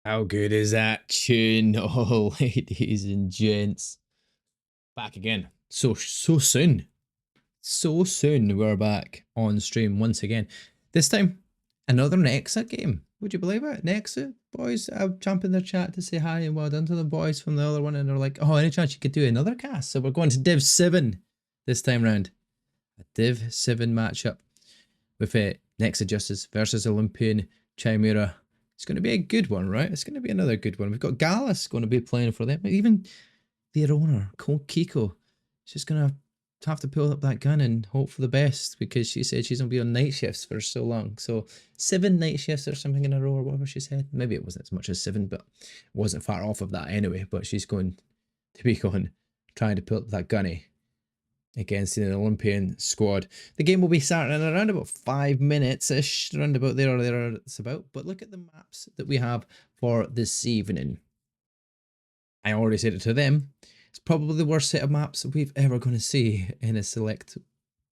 How good is that tune? Oh, ladies and gents. Back again. So soon. So soon we're back on stream once again. This time, another Nexa game. Would you believe it? Nexa boys, I'll jump in their chat to say hi and well done to the boys from the other one, and they're like, oh, any chance you could do another cast? So we're going to Div 7 this time round. A Div 7 matchup with Nexa Justice versus Olympian Chimera. It's going to be a good one, right? It's going to be another good one. We've got Gallus going to be playing for them. Even their owner, Kiko, she's going to have to pull up that gun and hope for the best, because she said she's going to be on night shifts for so long. So 7 night shifts or something in a row or whatever she said. Maybe it wasn't as much as 7, but it wasn't far off of that anyway. But she's going to be trying to pull up that gunny against an Olympian squad. The game will be starting in around about 5 minutes-ish, around about there or there's about. But look at the maps that we have for this evening. I already said it to them. It's probably the worst set of maps we've ever going to see in a select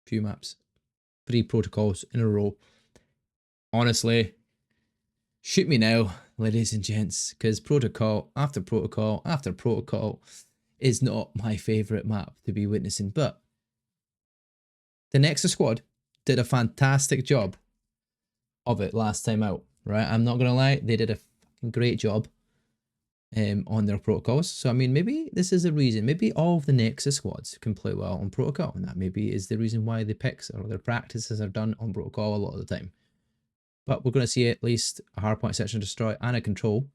few maps. 3 protocols in a row. Honestly, shoot me now, ladies and gents, because protocol after protocol after protocol is not my favourite map to be witnessing. But the Nexa squad did a fantastic job of it last time out, right? I'm not going to lie, they did a fucking great job on their protocols. So, I mean, maybe this is a reason. Maybe all of the Nexa squads can play well on protocol, and that maybe is the reason why the picks or their practices are done on protocol a lot of the time. But we're going to see at least a hardpoint search and destroy and a control,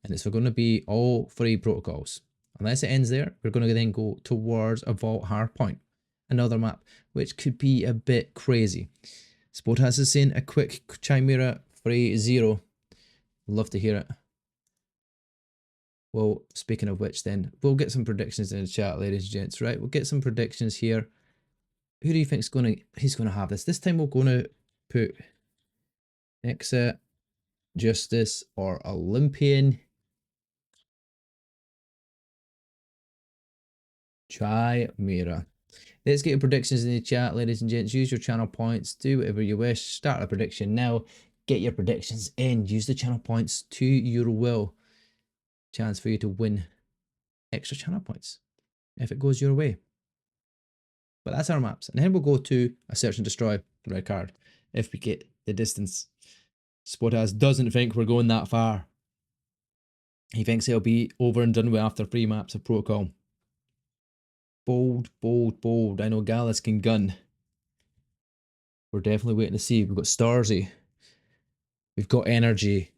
and it's going to be all 3 protocols. Unless it ends there, we're going to then go towards a vault hardpoint, another map, which could be a bit crazy. Spotas is saying a quick Chimera 3-0. Love to hear it. Well, speaking of which then, we'll get some predictions in the chat, ladies and gents, right? We'll get some predictions here. Who do you think's he's going to have this? This time we're going to put Nexa Justice, or Olympian. Chimera. Let's get your predictions in the chat, ladies and gents. Use your channel points. Do whatever you wish. Start a prediction now. Get your predictions in. Use the channel points to your will. Chance for you to win extra channel points if it goes your way. But that's our maps. And then we'll go to a search and destroy red card if we get the distance. Spotas doesn't think we're going that far. He thinks it'll be over and done with after 3 maps of protocol. Bold, bold, bold. I know Gallus can gun. We're definitely waiting to see. We've got Starzy. We've got energy.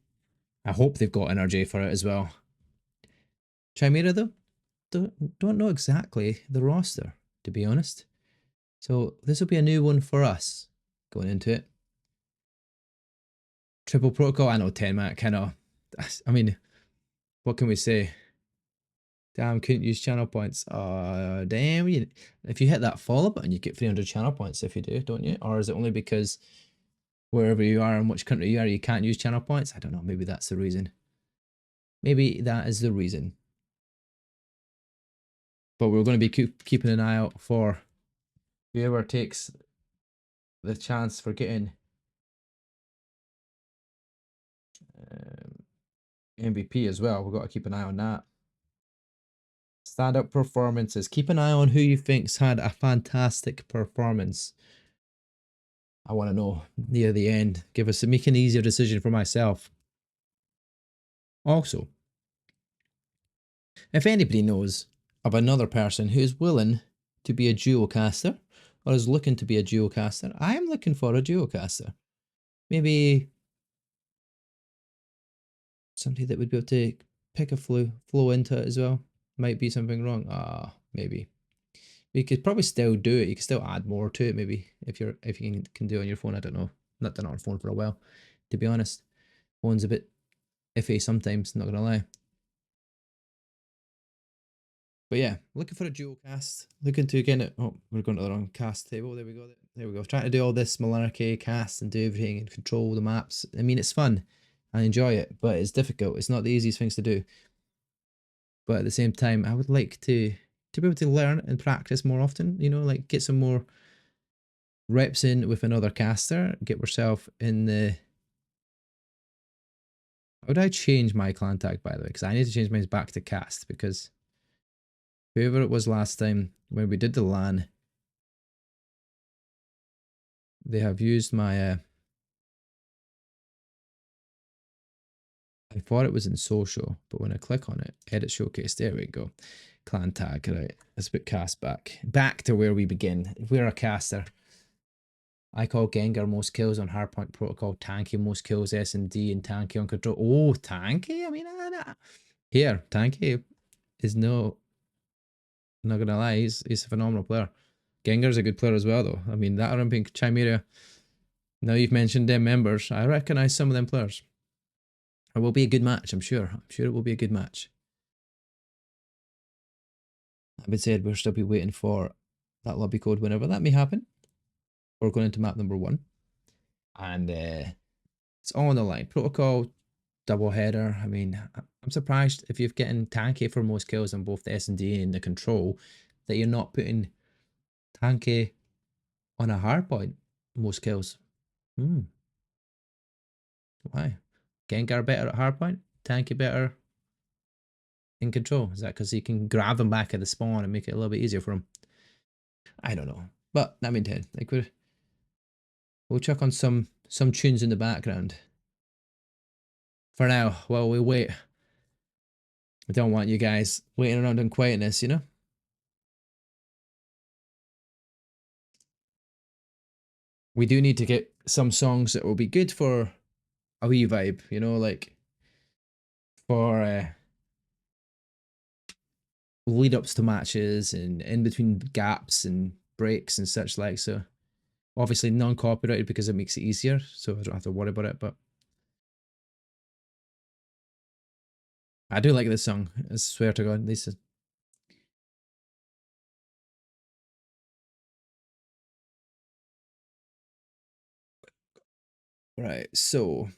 I hope they've got energy for it as well. Chimera, though, don't know exactly the roster, to be honest. So this will be a new one for us going into it. Triple protocol, I know 10 man, kind of. I mean, what can we say? Damn, couldn't use channel points. Damn. If you hit that follow button, you get 300 channel points if you do, don't you? Or is it only because wherever you are and which country you are, you can't use channel points? I don't know. Maybe that's the reason. Maybe that is the reason. But we're going to be keeping an eye out for whoever takes the chance for getting MVP as well. We've got to keep an eye on that. Stand-up performances. Keep an eye on who you think's had a fantastic performance. I want to know near the end. Make an easier decision for myself. Also, if anybody knows of another person who's willing to be a duocaster or is looking to be a duocaster, I am looking for a duocaster. Maybe somebody that would be able to pick a flow into it as well. Might be something wrong. Maybe. You could probably still do it. You can still add more to it, maybe, if you can do it on your phone. I don't know. Not done it on phone for a while, to be honest. Phone's a bit iffy sometimes, not gonna lie. But yeah, looking for a dual cast. Looking to get it. Oh, we're going to the wrong cast table. There we go. There we go. Trying to do all this malarkey cast and do everything and control the maps. I mean, it's fun. I enjoy it, but it's difficult. It's not the easiest things to do. But at the same time, I would like to be able to learn and practice more often. You know, like get some more reps in with another caster. Get yourself in the. How would I change my clan tag, by the way? Because I need to change mine back to cast, because whoever it was last time when we did the LAN, they have used my I thought it was in social, but when I click on it, edit showcase, there we go. Clan tag, right. Let's put cast back. Back to where we begin. We're a caster. I call Gengar most kills on hardpoint protocol, Tanky most kills S&D, and Tanky on control. Oh, Tanky? I mean, here, Tanky is not gonna lie, he's a phenomenal player. Gengar's a good player as well, though. I mean, that Olympian Chimera, now you've mentioned them members, I recognise some of them players. It will be a good match, I'm sure. I'm sure it will be a good match. That being said, we'll still be waiting for that lobby code whenever that may happen. We're going into map number 1. And it's all on the line. Protocol, double header. I mean, I'm surprised if you're getting Tanky for most kills on both the S&D and the control, that you're not putting Tanky on a hardpoint most kills. Why? Gengar better at hardpoint? Tanky better in control? Is that because he can grab them back at the spawn and make it a little bit easier for him? I don't know. But that being said, like we'll chuck on some tunes in the background. For now, while we wait. I don't want you guys waiting around in quietness, you know? We do need to get some songs that will be good for a wee vibe, you know, like for lead ups to matches and in between gaps and breaks and such like. So obviously non-copyrighted because it makes it easier, so I don't have to worry about it. But I do like this song. I swear to God, this is. Right, so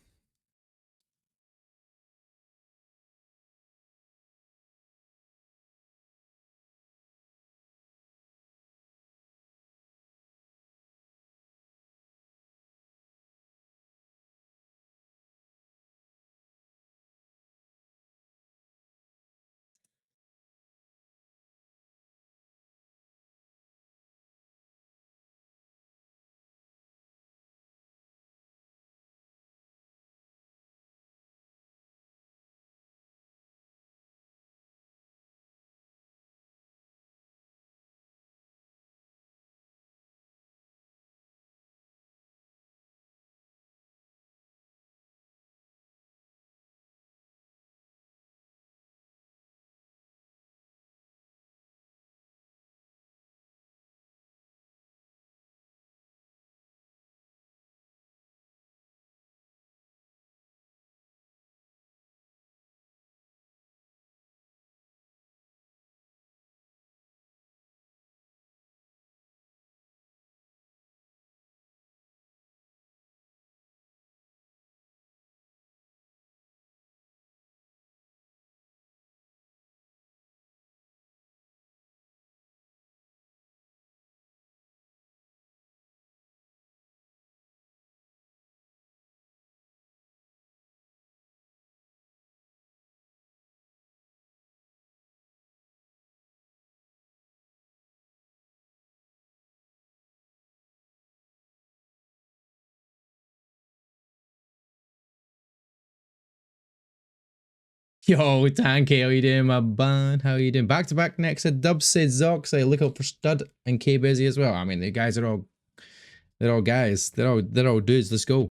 Yo, Tanky, how you doing, my bun? How you doing? Back to back Nexa, Dub said Zoxy, look out for Stud and K Busy as well. I mean, the guys are all, they're all guys. They're all dudes. Let's go.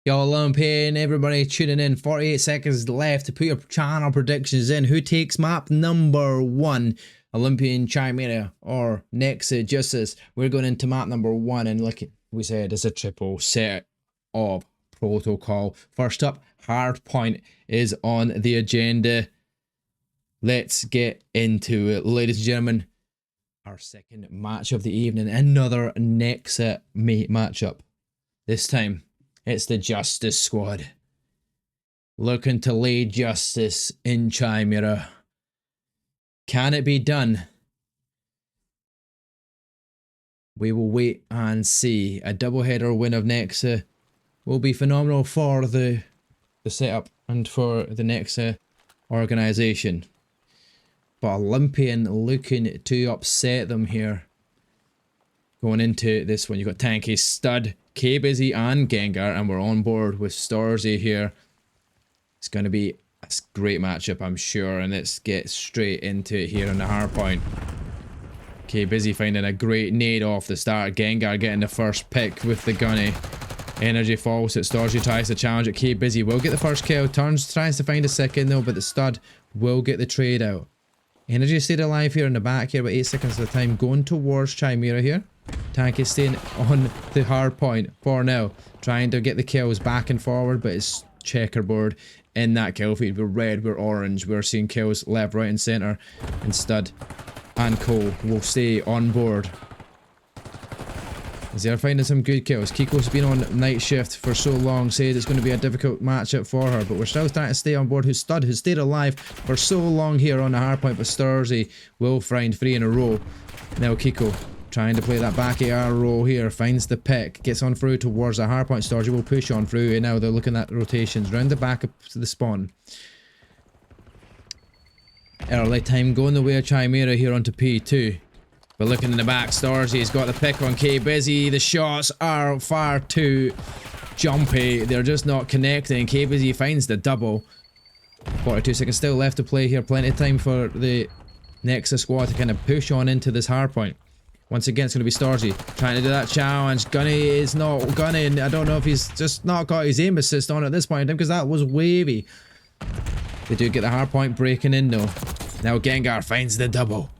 Yo, Olympian, everybody tuning in. 48 seconds left to put your channel predictions in. Who takes map number 1? Olympian, Chimera, or Nexa Justice? We're going into map number 1, and like we said, it's a triple set of protocol. First up, Hardpoint is on the agenda. Let's get into it, ladies and gentlemen. Our second match of the evening, another Nexa matchup. This time, it's the Justice Squad. Looking to lay justice in Chimera. Can it be done? We will wait and see. A doubleheader win of Nexa will be phenomenal for the setup and for the Nexa organization. But Olympian looking to upset them here. Going into this one, you've got Tanky, Stud, K-Busy and Gengar, and we're on board with Starzy here. It's going to be a great matchup, I'm sure, and let's get straight into it here on the hardpoint. K-Busy finding a great nade off the start. Gengar getting the first pick with the gunny. Energy falls at Starzy, tries to challenge it. K-Busy will get the first kill, turns, tries to find a second though, but the Stud will get the trade out. Energy stayed alive here in the back here, about 8 seconds of the time, going towards Chimera here. Tank is staying on the hard point for now, trying to get the kills back and forward, but it's checkerboard in that kill feed. We're red, we're orange, we're seeing kills left, right and centre, and Stud and Cole will stay on board. As they're finding some good kills. Kiko's been on night shift for so long, said it's going to be a difficult matchup for her, but we're still trying to stay on board. Stud, who stayed alive for so long here on the hard point, but Starzy will find 3 in a row. Now Kiko trying to play that back AR roll here, finds the pick, gets on through towards the hardpoint. Starzy will push on through, and now they're looking at rotations round the back up to the spawn. Early time going the way of Chimera here onto P2. But looking in the back, Starzy's got the pick on K-Busy. The shots are far too jumpy. They're just not connecting. K-Busy finds the double. 42 seconds still left to play here. Plenty of time for the Nexa squad to kind of push on into this hard point. Once again, it's going to be Starzy trying to do that challenge. Gunny is not gunning. I don't know if he's just not got his aim assist on at this point in time because that was wavy. They do get the hard point breaking in though. Now Gengar finds the double.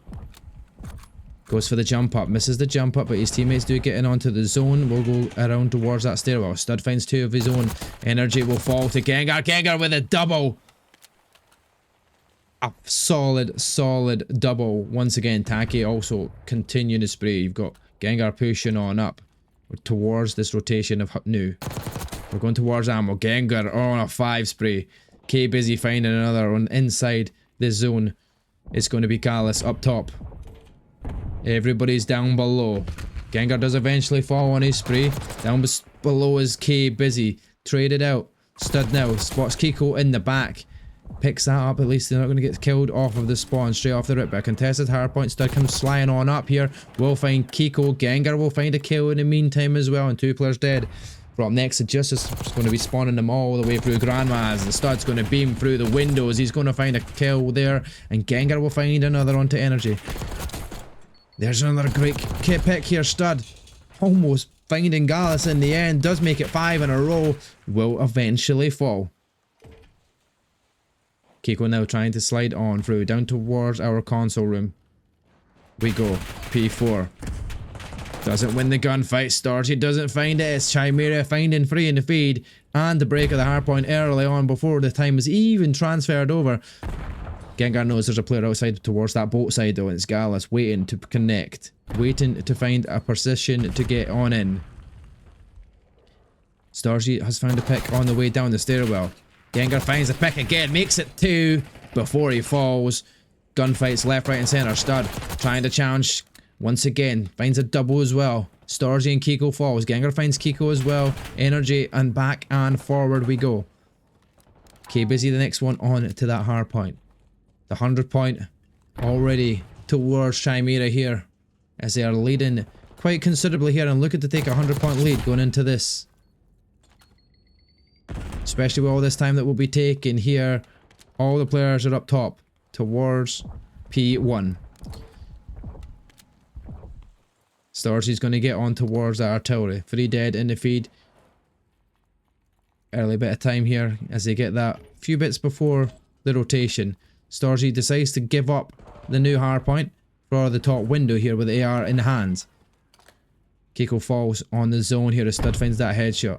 Goes for the jump up. Misses the jump up, but his teammates do get in onto the zone. We'll go around towards that stairwell. Stud finds 2 of his own. Energy will fall to Gengar. Gengar with a double. A solid double. Once again, Taki also continuing to spray. You've got Gengar pushing on up towards this rotation of new. We're going towards ammo. Gengar on a 5 spray. K busy finding another one inside this zone. It's going to be Callus up top. Everybody's down below. Gengar does eventually fall on his spray. Down below is K busy. Traded out. Stud now. Spots Kiko in the back. Picks that up. At least they're not going to get killed off of the spawn. Straight off the rip. But a contested hardpoint. Stud comes flying on up here. We'll find Kiko. Gengar will find a kill in the meantime as well. And 2 players dead. From Nexa, Justice is going to be spawning them all the way through Grandma's. The Stud's going to beam through the windows. He's going to find a kill there. And Gengar will find another onto Energy. There's another great kit pick here. Stud almost finding Gallus in the end. Does make it 5 in a row. Will eventually fall. Kiko now trying to slide on through down towards our console room. We go. P4. Doesn't win the gunfight. Starzy doesn't find it. It's Chimera finding 3 in the feed. And the break of the hardpoint early on before the time is even transferred over. Gengar knows there's a player outside towards that boat side though. And it's Gallus waiting to connect. Waiting to find a position to get on in. Starzy has found a pick on the way down the stairwell. Gengar finds the pick again. Makes it 2 before he falls. Gunfights left, right and centre. Stud trying to challenge. Once again, finds a double as well. Starzy and Kiko falls. Gengar finds Kiko as well. Energy and back and forward we go. K busy the next one on to that hard point. The 100 point already towards Chimera here. As they are leading quite considerably here and looking to take a 100 point lead going into this. Especially with all this time that will be taken here. All the players are up top towards P1. Starzy's going to get on towards the artillery. 3 dead in the feed. Early bit of time here as they get that few bits before the rotation. Starzy decides to give up the new hardpoint for the top window here with the AR in hand. Kiko falls on the zone here as Stud finds that headshot.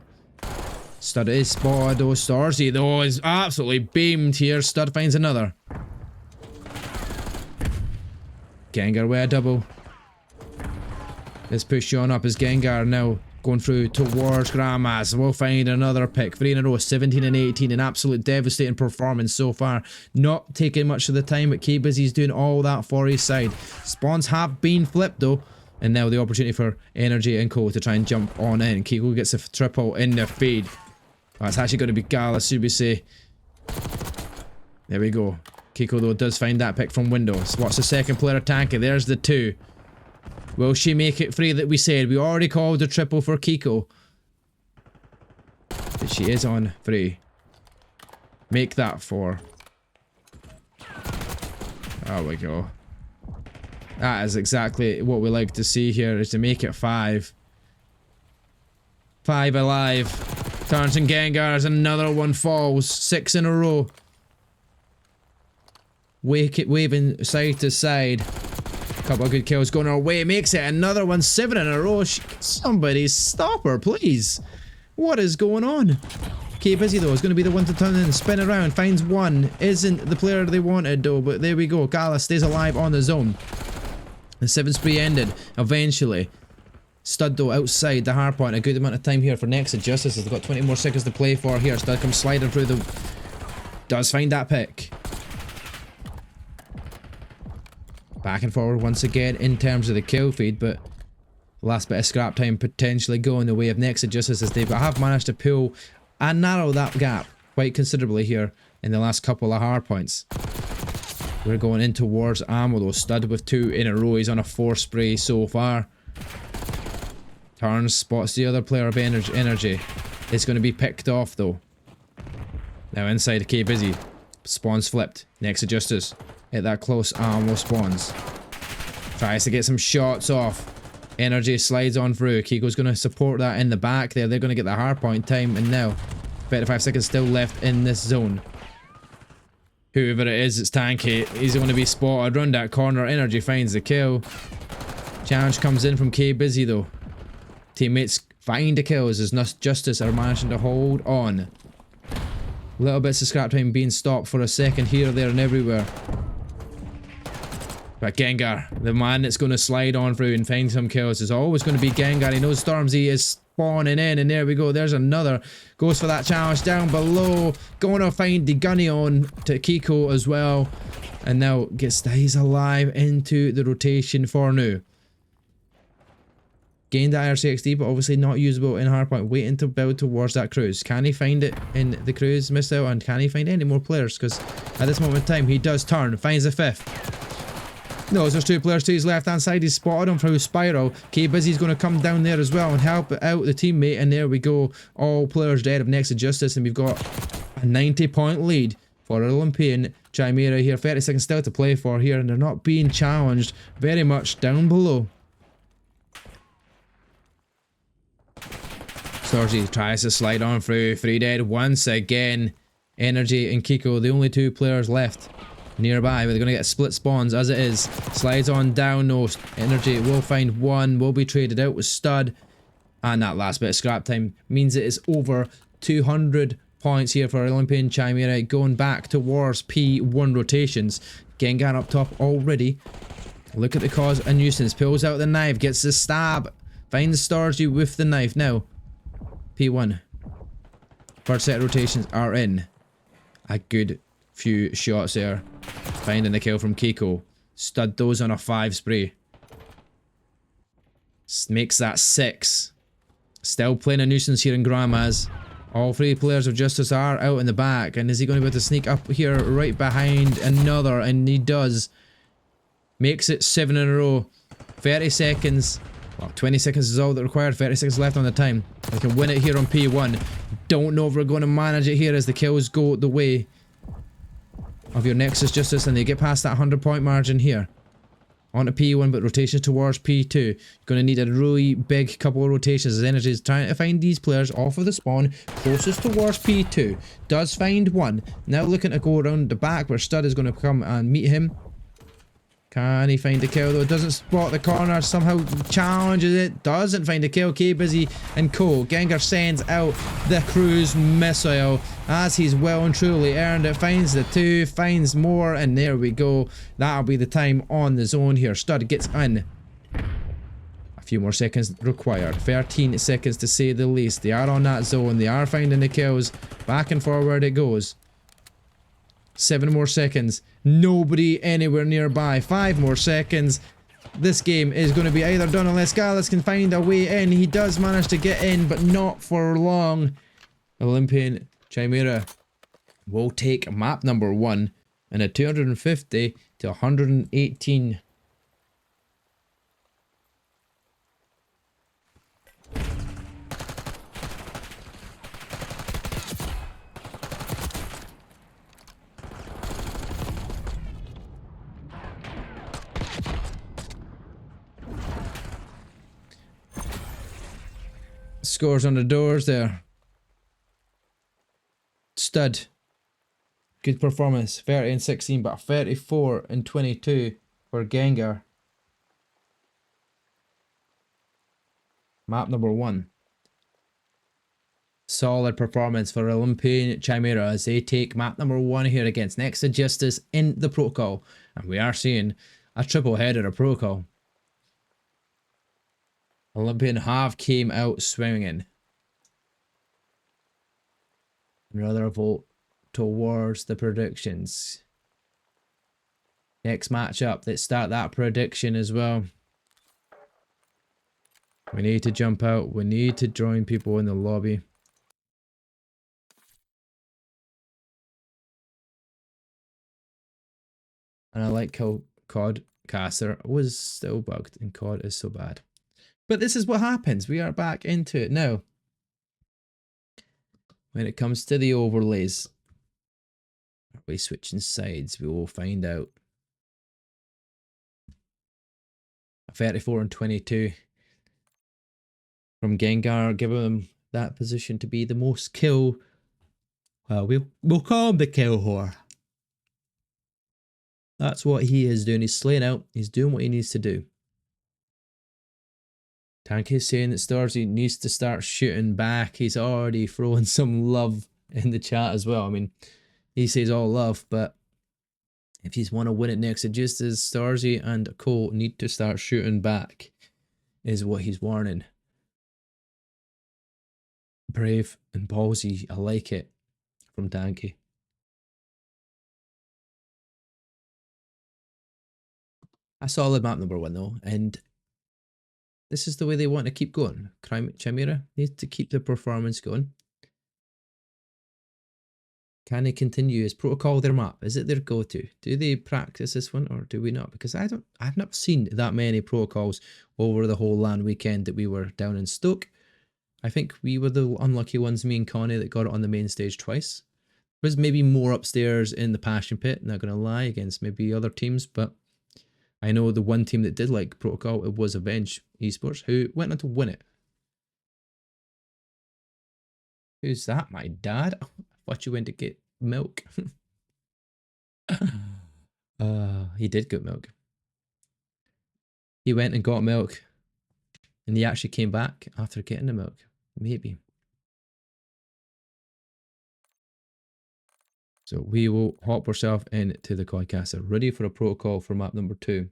Stud is spotted though. Starzy though is absolutely beamed here. Stud finds another. Gengar with a double. Let's push on up as Gengar now going through towards Grandma's. We'll find another pick. 3 in a row, 17 and 18. An absolute devastating performance so far. Not taking much of the time, but K-Busy's doing all that for his side. Spawns have been flipped though. And now the opportunity for Energy and Co to try and jump on in. Kiko gets a triple in the feed. That's actually going to be Gallus, should we say. There we go. Kiko though does find that pick from window. What's the second player attacking? There's the 2. Will she make it 3 that we said? We already called a triple for Kiko. But she is on 3. Make that 4. There we go. That is exactly what we like to see here, is to make it 5. 5 alive. Turns and Gengar's another one falls. 6 in a row. Waving side to side. Couple of good kills going our way. Makes it another one. 7 in a row. Somebody stop her, please. What is going on? K Busy though is going to be the one to turn and spin around. Finds one. Isn't the player they wanted though. But there we go. Gala stays alive on the zone. The 7 spree ended eventually. Stud though outside the hardpoint. A good amount of time here for Nexa. Justice. They've got 20 more seconds to play for here. Stud comes sliding through the... Does find that pick. Back and forward once again in terms of the kill feed, but last bit of scrap time potentially going the way of Nexa Justice as they have managed to pull and narrow that gap quite considerably here in the last couple of hardpoints. We're going in towards ammo though. Stud with 2 in a row. He's on a 4 spray so far. Turns, spots the other player of energy. It's going to be picked off though. Now inside K Busy. Spawns flipped. Nexa Justice at that close almost spawns. Tries to get some shots off. Energy slides on through. Kiko's going to support that in the back there. They're going to get the hard point time. And now, 35 seconds still left in this zone. Whoever it is, it's tanky. He's going to be spotted. Round that corner. Energy finds the kill. Challenge comes in from K Busy though. Teammates find the kills as Justice are managing to hold on. Little bits of scrap time being stopped for a second here, there and everywhere. But Gengar, the man that's going to slide on through and find some kills, is always going to be Gengar. He knows Stormzy is spawning in, and there we go. There's another. Goes for that challenge down below. Going to find the gunny on to Kiko as well. And now stays alive into the rotation for now. Gained the IRCXD, but obviously not usable in hardpoint. Waiting to build towards that cruise. Can he find it in the cruise? Missed out. And can he find any more players? Because at this moment in time, he does turn. Finds the fifth. No, there's two players to his left hand side. He's spotted him through Spiral. K Busy's going to come down there as well and help out the teammate. And there we go. All players dead of Nexa Justice. And we've got a 90-point lead for Olympian Chimera here. 30 seconds still to play for here. And they're not being challenged very much down below. Stormzy tries to slide on through. 3 dead once again. Energy and Kiko, the only two players left nearby, but they're going to get split spawns as it is. Slides on down, no Energy will find one, will be traded out with Stud, and that last bit of scrap time means it is over 200 points here for Olympian Chimera, going back towards P1 rotations. Gengar up top already. Look at the cause a nuisance, pulls out the knife, gets the stab, finds Stormzy with the knife. Now P1 first set of rotations are in. A good few shots there. Finding the kill from Kiko. Stud those on a 5 spray. Makes that 6. Still playing a nuisance here in Grandma's. All three players of Justice are out in the back. And is he going to be able to sneak up here right behind another? And he does. Makes it 7 in a row. 30 seconds. Well, 20 seconds is all that required. 30 seconds left on the time. We can win it here on P1. Don't know if we're going to manage it here as the kills go the way of your Nexus Justice, and they get past that 100-point margin here. On to P1, but rotations towards P2. You're going to need a really big couple of rotations as Energy is trying to find these players off of the spawn closest towards P2. Does find one. Now looking to go around the back where Stud is going to come and meet him. Can he find the kill though? Doesn't spot the corner. Somehow challenges it. Doesn't find the kill. K Busy and Co. Gengar sends out the cruise missile as he's well and truly earned it. Finds the 2. Finds more. And there we go. That'll be the time on the zone here. Stud gets in. A few more seconds required. 13 seconds to say the least. They are on that zone. They are finding the kills. Back and forward it goes. 7 more seconds. Nobody anywhere nearby. 5 more seconds. This game is going to be either done unless Gallus can find a way in. He does manage to get in, but not for long. Olympian Chimera will take map number 1 in a 250 to 118. Scores on the doors there. Stud. Good performance. 30 and 16, but 34 and 22 for Gengar. Map number 1. Solid performance for Olympian Chimera as they take map number 1 here against Nexa Justice in the protocol. And we are seeing a triple header of protocol. Olympian have came out swinging. Another vote towards the predictions. Next matchup, let's start that prediction as well. We need to jump out. We need to join people in the lobby. And I like how COD Caster was still bugged and COD is so bad. But this is what happens. We are back into it now. When it comes to the overlays, are we switching sides? We will find out. 34 and 22 from Gengar, giving him that position to be the most kill. Well, we'll call him the kill whore. That's what he is doing. He's slaying out. He's doing what he needs to do. Tanky's saying that Starsy needs to start shooting back. He's already throwing some love in the chat as well. I mean, he says all love, but if he's want to win it next, it just as Starsy and Cole need to start shooting back, is what he's warning. Brave and ballsy. I like it from Tanky. A solid map number 1 though, and this is the way they want to keep going. Chimera needs to keep the performance going. Can they continue? Is protocol their map? Is it their go-to? Do they practice this one or do we not? Because I've not seen that many protocols over the whole LAN weekend that we were down in Stoke. I think we were the unlucky ones, me and Connie, that got it on the main stage twice. There's maybe more upstairs in the Passion Pit, not going to lie, against maybe other teams, but I know the one team that did like protocol, it was Avenge Esports, who went on to win it. Who's that? My dad? I thought you went to get milk. He did get milk. He went and got milk. And he actually came back after getting the milk. Maybe. So we will hop ourselves into the Coincaster, ready for a protocol for map number 2.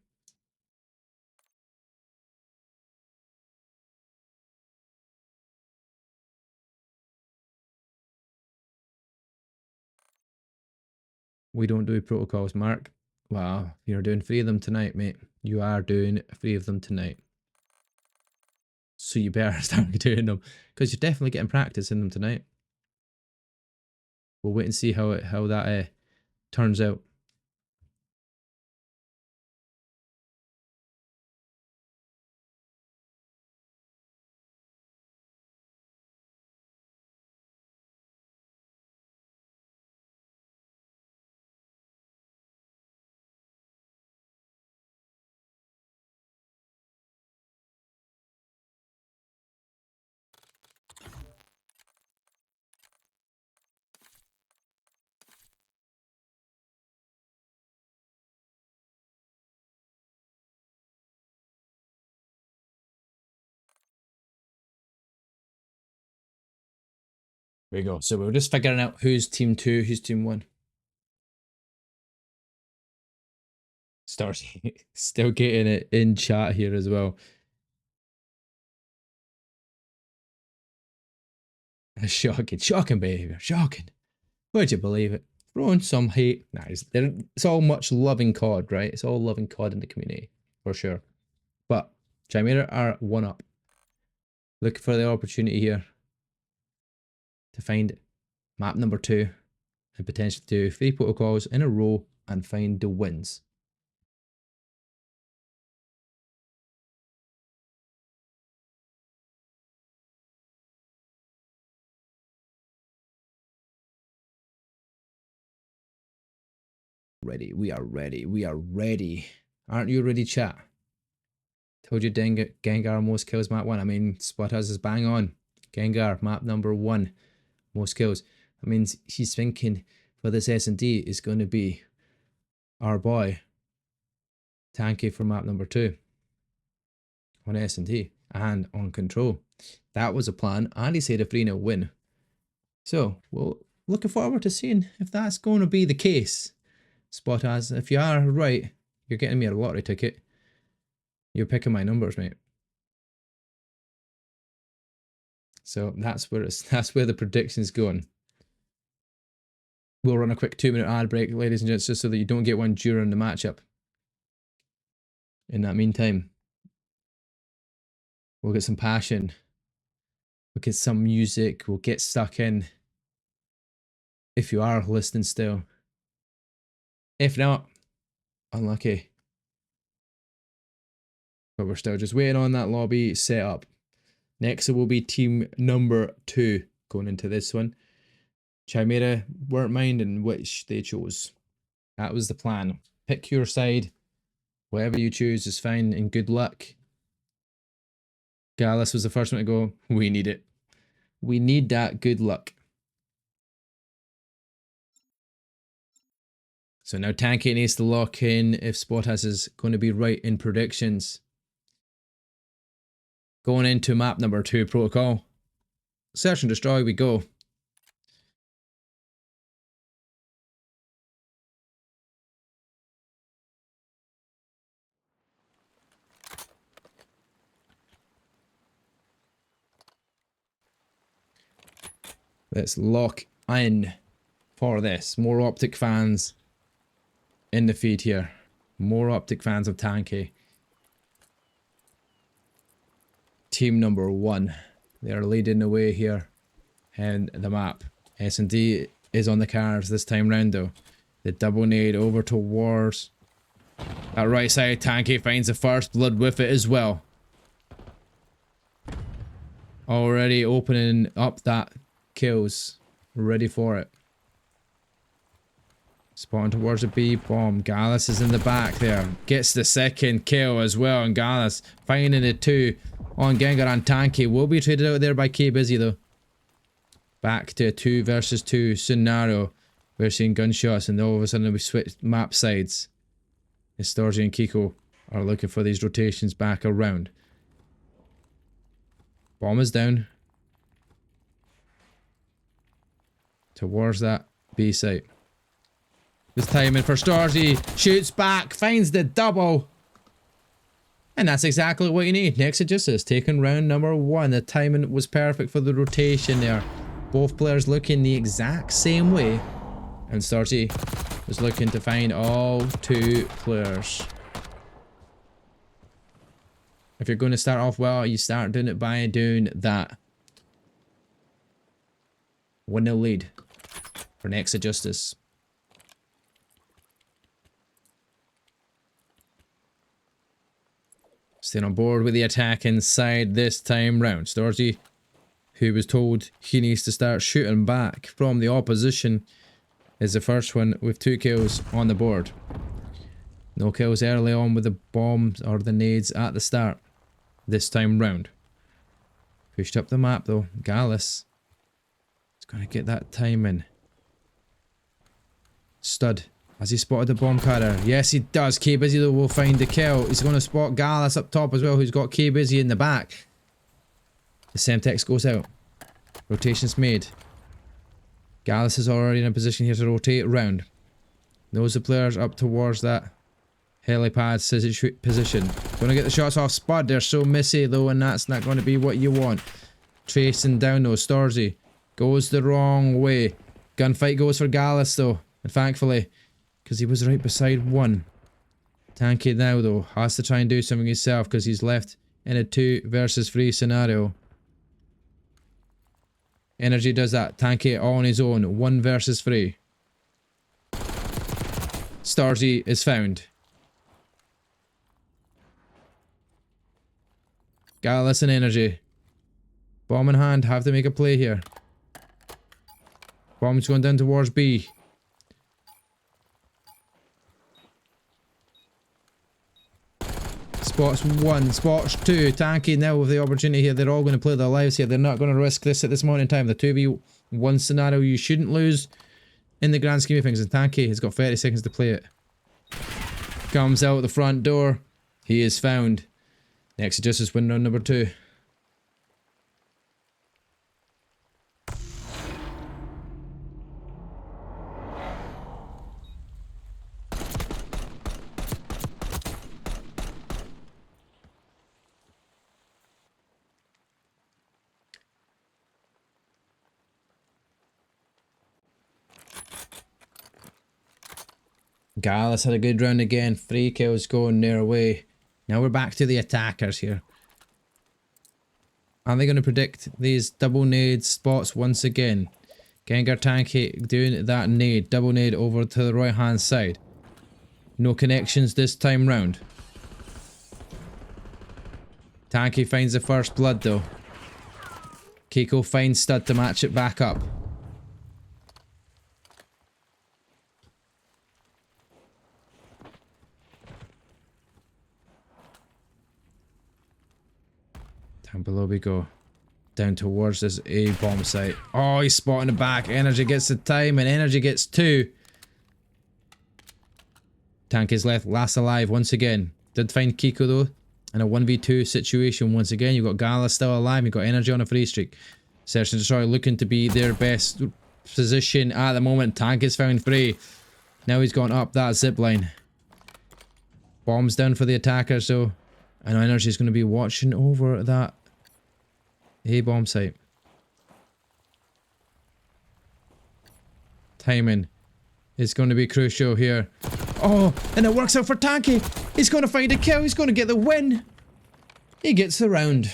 We don't do protocols, Mark. Wow, you're doing 3 of them tonight, mate. You are doing 3 of them tonight. So you better start doing them, because you're definitely getting practice in them tonight. We'll wait and see how that turns out. There we go. So we're just figuring out who's team 2, who's team 1. Starsy still getting it in chat here as well. Shocking behavior, shocking. Would you believe it? Throwing some hate. Nah, it's all much loving COD, right? It's all loving COD in the community, for sure. But Chimera are 1 up. Looking for the opportunity here to find map number 2 and potentially do 3 protocols in a row and find the wins. Ready, we are ready, we are ready. Aren't you ready, chat? Told you Gengar most kills map 1. I mean, Spotaz is bang on. Gengar, map number 1, most kills. That means he's thinking for this S&D is going to be our boy Tanky for map number 2 on S&D and on control. That was a plan, and he said a 3-0 win. So, well, looking forward to seeing if that's going to be the case. Spotaz, if you are right, you're getting me a lottery ticket. You're picking my numbers, mate. So that's where the prediction's going. We'll run a quick 2-minute ad break, ladies and gents, just so that you don't get one during the matchup. In that meantime, we'll get some passion. We'll get some music. We'll get stuck in. If you are listening still. If not, unlucky. But we're still just waiting on that lobby setup. Next, it will be team number 2 going into this one. Chimera weren't minding which they chose. That was the plan. Pick your side, Whatever you choose is fine and good luck. Gallus was the first one to go. We need it. We need that good luck. So now Tanky needs to lock in if Spottas is going to be right in predictions. Going into map number 2 protocol. Search and destroy we go. Let's lock in for this. More optic fans in the feed here. More optic fans of Tanky. Team number 1. They are leading the way here in the map. S&D is on the cards this time round though. The double nade over towards that right side. Tanky finds the first blood with it as well. Already opening up that kills. Ready for it. Spotting towards a B bomb. Gallus is in the back there. Gets the second kill as well. And Gallus finding the 2 on Gengar and Tanky. Will be traded out there by K Busy though. Back to a 2 versus 2 scenario. We're seeing gunshots and all of a sudden we switch map sides. Storgy and Kiko are looking for these rotations back around. Bomb is down. Towards that B site. This timing for Storgy. Shoots back. Finds the double. And that's exactly what you need. Nexa just has taken round number 1. The timing was perfect for the rotation there. Both players looking the exact same way. And Storgy is looking to find all 2 players. If you're going to start off well, you start doing it by doing that. 1-0 lead for Nexa Justice. Staying on board with the attack inside this time round. Storgy, who was told he needs to start shooting back from the opposition, is the first one with 2 kills on the board. No kills early on with the bombs or the nades at the start this time round. Pushed up the map though. Gallus is going to get that timing. Stud. Has he spotted the bomb carrier? Yes, he does. K Busy though will find the kill. He's going to spot Gallus up top as well, who's got K Busy in the back. The Semtex goes out. Rotation's made. Gallus is already in a position here to rotate around. Knows the players up towards that helipad position. Going to get the shots off Spud. They're so missy though, and that's not going to be what you want. Tracing down though. Storgy goes the wrong way. Gunfight goes for Gallus though, and thankfully, because he was right beside 1. Tanky now though has to try and do something himself because he's left in a 2 versus 3 scenario. Energy does that. Tanky all on his own. 1 versus 3. Storgy is found. Gallus and Energy. Bomb in hand. Have to make a play here. Bomb's going down towards B. Spots 1, spots 2. Tanky now with the opportunity here. They're all going to play their lives here. They're not going to risk this at this moment in time. The 2v1 scenario you shouldn't lose in the grand scheme of things. And Tanky has got 30 seconds to play it. Comes out the front door. He is found. Next Justice win round number 2. Gallus had a good round again. 3 kills going their way. Now we're back to the attackers here. Are they going to predict these double nade spots once again? Gengar Tanky doing that nade. Double nade over to the right hand side. No connections this time round. Tanky finds the first blood though. Kiko finds Stud to match it back up. Down below we go. Down towards this A bomb site. Oh, he's spotting the back. Energy gets the time and Energy gets 2. Tank is last alive once again. Did find Kiko though. In a 1v2 situation once again. You've got Gala still alive. You've got Energy on a free streak. Search and Destroy looking to be their best position at the moment. Tank is found free. Now he's gone up that zip line. Bombs down for the attackers though. And Energy's going to be watching over that A-bomb site. Timing is going to be crucial here. Oh, and it works out for Tanky. He's going to find a kill. He's going to get the win. He gets the round.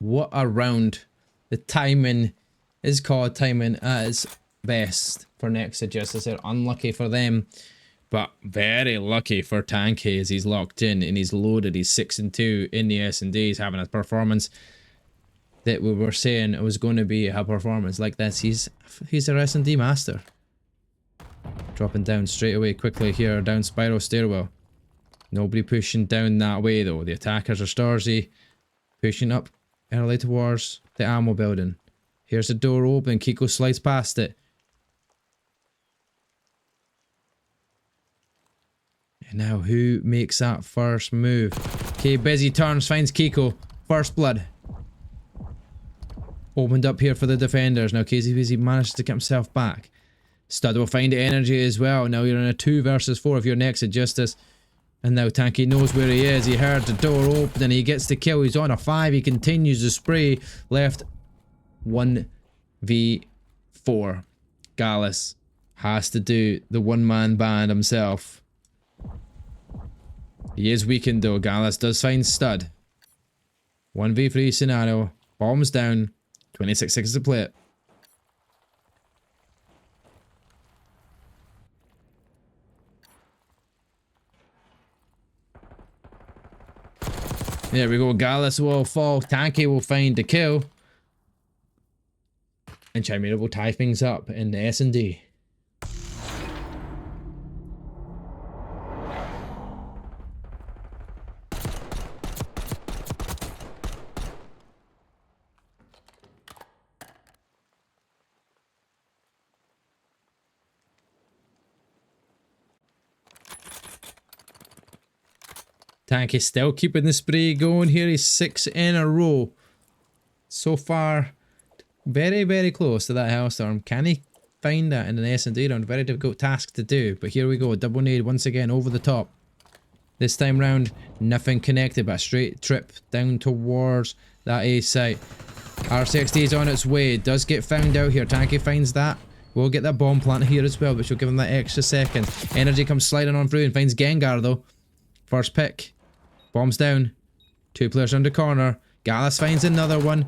What a round. The timing is called timing at its best for Nexa. Just as they're unlucky for them, but very lucky for Tanky as he's locked in and he's loaded. He's 6-2 in the S&D. He's having a performance that we were saying it was going to be a performance like this. He's their S&D master. Dropping down straight away quickly here down Spiral Stairwell. Nobody pushing down that way though. The attackers are Starzy pushing up early towards the ammo building. Here's the door open. Kiko slides past it. And now who makes that first move? Okay, Busy turns, finds Kiko. First blood. Opened up here for the defenders. Now Casey Busy managed to get himself back. Stud will find Energy as well. Now you're in a 2 versus 4 if you're next to Justice. And now Tanky knows where he is. He heard the door open and he gets the kill. He's on a 5. He continues to spray. Left 1v4. Gallus has to do the one-man band himself. He is weakened though. Gallus does find Stud. 1v3 scenario. Bombs down. 26 seconds to play it. There we go. Gallus will fall. Tanky will find the kill. And Chimera will tie things up in the S&D. Tank is still keeping the spray going here. He's 6 in a row. So far, very, very close to that Hellstorm. Can he find that in an S&D round? Very difficult task to do. But here we go. Double nade once again over the top. This time round, nothing connected, but a straight trip down towards that A site. R60 is on its way. Does get found out here. Tanky finds that. We'll get that bomb plant here as well, which will give him that extra second. Energy comes sliding on through and finds Gengar though. First pick. Bombs down. 2 players under corner. Gallus finds another one.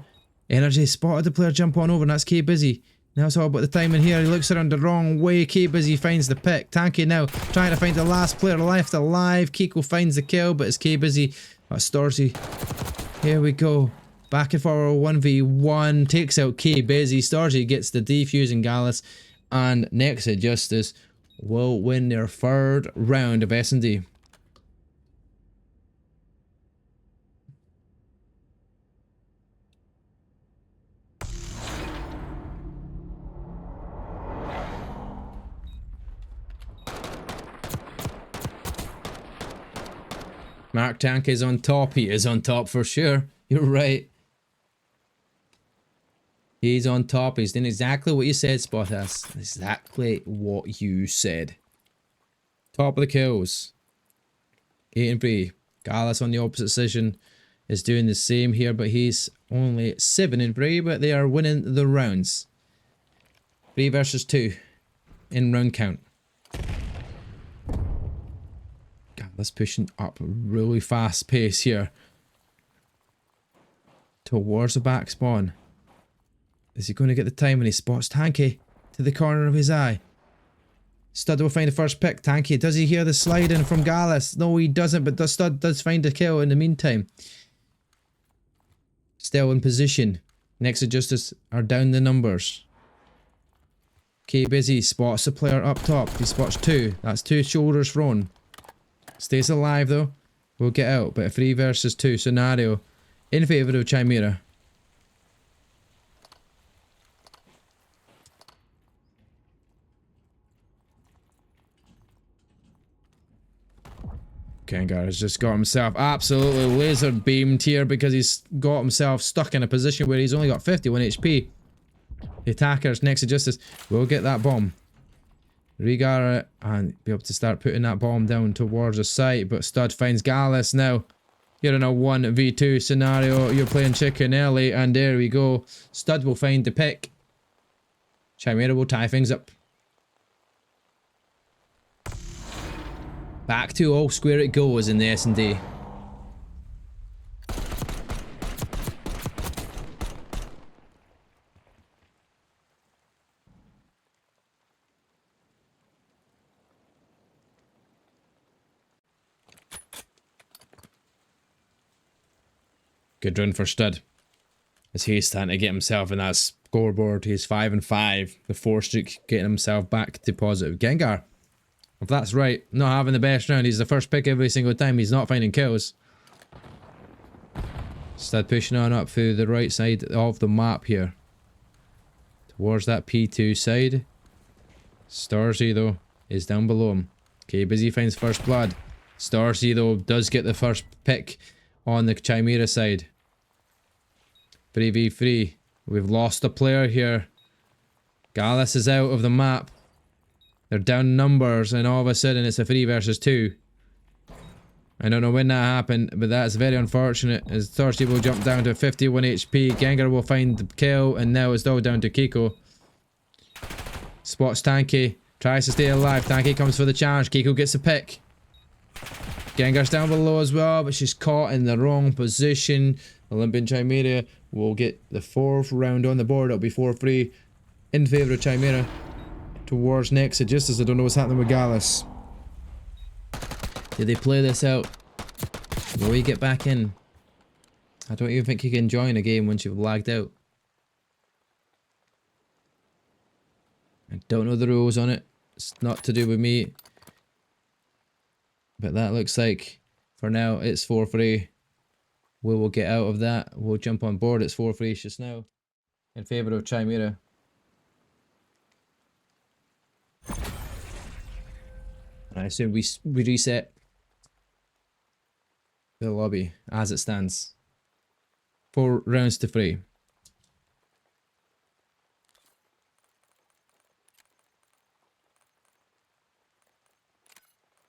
Energy spotted the player jump on over and that's K Busy. Now it's all about the timing here. He looks around the wrong way. K Busy finds the pick. Tanky now trying to find the last player left alive. Kiko finds the kill, but it's K Busy. That's Storzy. Here we go. Back and forward 1v1. Takes out K Busy. Storzy gets the defuse and Gallus. And Nexa Justice will win their 3rd round of S&D. Mark Tank is on top. He is on top for sure. You're right. He's on top. He's doing exactly what you said, Spottas. Exactly what you said. Top of the kills. 8 and 3. Gallus on the opposite position is doing the same here, but he's only 7 and 3, but they are winning the rounds. 3 versus 2 in round count. Gallus pushing up really fast pace here. Towards the back spawn. Is he going to get the time when he spots Tanky to the corner of his eye? Stud will find the first pick. Tanky, does he hear the sliding from Gallus? No, he doesn't, but Stud does find a kill in the meantime. Still in position. Nexa Justice are down the numbers. Okay, Busy spots a player up top. He spots two. That's two shoulders thrown. Stays alive though. We'll get out, but a 3 versus 2 scenario in favour of Chimera. Gengar has just got himself absolutely laser beamed here because he's got himself stuck in a position where he's only got 51 HP. The attackers next to Justice will get that bomb. Regar it and be able to start putting that bomb down towards the site, but Stud finds Gallus now. You're in a 1v2 scenario, you're playing chicken early, and there we go. Stud will find the pick. Chimera will tie things up. Back to all square it goes in the S&D. Good run for Stud. As he's starting to get himself in that scoreboard. He's 5 and 5. The 4 streak getting himself back to positive. Gengar, if that's right, not having the best round. He's the first pick every single time. He's not finding kills. Stud pushing on up through the right side of the map here. Towards that P2 side. Starsy though is down below him. Okay, Busy finds first blood. Starsy though does get the first pick on the Chimera side. 3v3. We've lost a player here. Gallus is out of the map. They're down numbers and all of a sudden it's a 3 versus 2. I don't know when that happened, but that's very unfortunate as Starsy will jump down to 51 HP. Gengar will find the kill and now it's all down to Kiko. Spots Tanky. Tries to stay alive. Tanky comes for the challenge. Kiko gets the pick. Gengar's down below as well, but she's caught in the wrong position. Olympian Chimera will get the 4th round on the board. It'll be 4-3 in favour of Chimera. Towards Nexa, just as I don't know what's happening with Gallus. Did they play this out? Will he get back in? I don't even think you can join a game once you've lagged out. I don't know the rules on it. It's not to do with me. But that looks like, for now, it's 4-3. We will get out of that. We'll jump on board. It's 4-3 just now. In favour of Chimera. I assume we reset the lobby as it stands. 4 rounds to 3.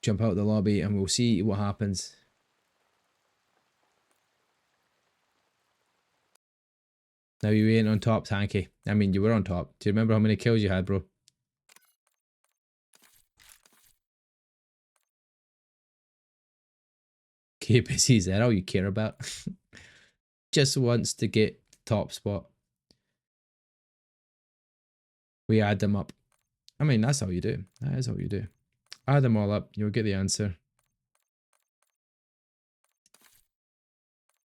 Jump out the lobby and we'll see what happens. Now you ain't on top, Tanky. I mean, you were on top. Do you remember how many kills you had, bro? KPC, is that all you care about? Just wants to get the top spot. We add them up. I mean, that's how you do. That is how you do. Add them all up, you'll get the answer.